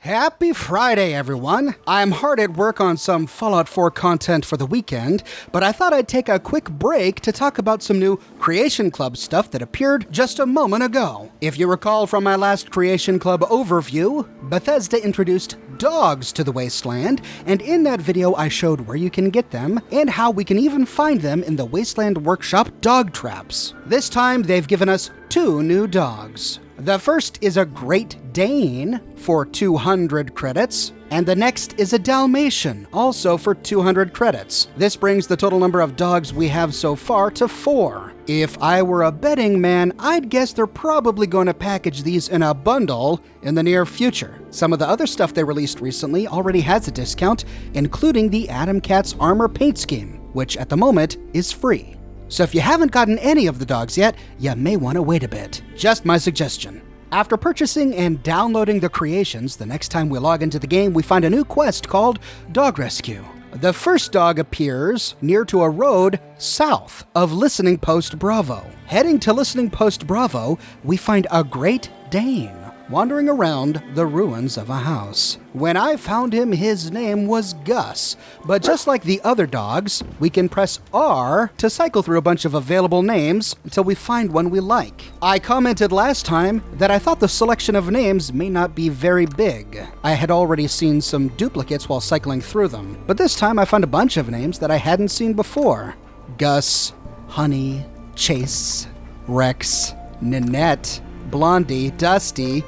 Happy Friday, everyone! I'm hard at work on some Fallout 4 content for the weekend, but I thought I'd take a quick break to talk about some new Creation Club stuff that appeared just a moment ago. If you recall from my last Creation Club overview, Bethesda introduced dogs to the Wasteland, and in that video I showed where you can get them and how we can even find them in the Wasteland Workshop dog traps. This time they've given us two new dogs. The first is a Great Dane for 200 credits, and the next is a Dalmatian, also for 200 credits. This brings the total number of dogs we have so far to 4. If I were a betting man, I'd guess they're probably going to package these in a bundle in the near future. Some of the other stuff they released recently already has a discount, including the Adam Cat's Armor paint scheme, which at the moment is free. So if you haven't gotten any of the dogs yet, you may want to wait a bit. Just my suggestion. After purchasing and downloading the creations, the next time we log into the game, we find a new quest called Dog Rescue. The first dog appears near to a road south of Listening Post Bravo. Heading to Listening Post Bravo, we find a Great Dane wandering around the ruins of a house. When I found him, his name was Gus, but just like the other dogs, we can press R to cycle through a bunch of available names until we find one we like. I commented last time that I thought the selection of names may not be very big. I had already seen some duplicates while cycling through them, but this time I found a bunch of names that I hadn't seen before. Gus, Honey, Chase, Rex, Ninette, Blondie, Dusty,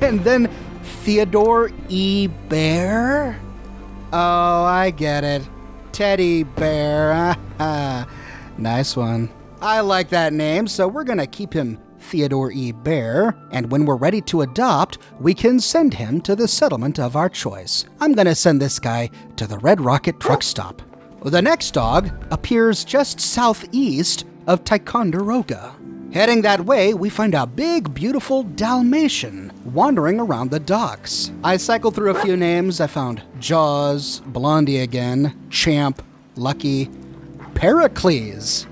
and then Theodore E. Bear? Oh, I get it. Teddy Bear. Nice one. I like that name, so we're gonna keep him Theodore E. Bear, and when we're ready to adopt, we can send him to the settlement of our choice. I'm gonna send this guy to the Red Rocket truck stop. The next dog appears just southeast of Ticonderoga. Heading that way, we find a big, beautiful Dalmatian wandering around the docks. I cycled through a few names. I found Jaws, Blondie again, Champ, Lucky, Pericles.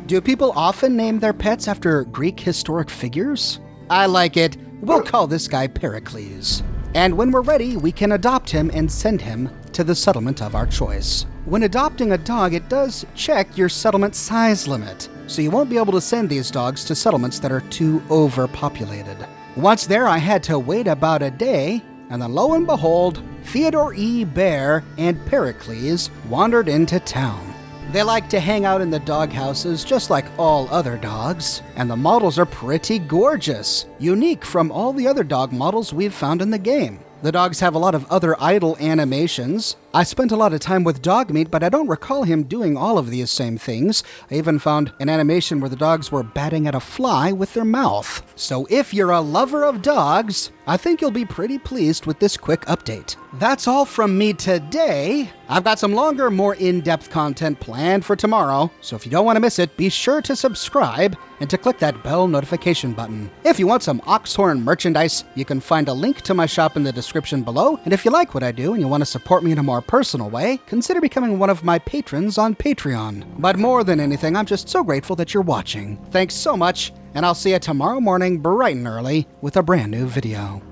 Do people often name their pets after Greek historic figures? I like it. We'll call this guy Pericles. And when we're ready, we can adopt him and send him to the settlement of our choice. When adopting a dog, it does check your settlement size limit, so you won't be able to send these dogs to settlements that are too overpopulated. Once there, I had to wait about a day, and then lo and behold, Theodore E. Bear and Pericles wandered into town. They like to hang out in the doghouses just like all other dogs, and the models are pretty gorgeous, unique from all the other dog models we've found in the game. The dogs have a lot of other idle animations. I spent a lot of time with Dogmeat, but I don't recall him doing all of these same things. I even found an animation where the dogs were batting at a fly with their mouth. So if you're a lover of dogs, I think you'll be pretty pleased with this quick update. That's all from me today. I've got some longer, more in-depth content planned for tomorrow, so if you don't want to miss it, be sure to subscribe and to click that bell notification button. If you want some Oxhorn merchandise, you can find a link to my shop in the description below, and if you like what I do and you want to support me in a more personal way, consider becoming one of my patrons on Patreon. But more than anything, I'm just so grateful that you're watching. Thanks so much, and I'll see you tomorrow morning bright and early with a brand new video.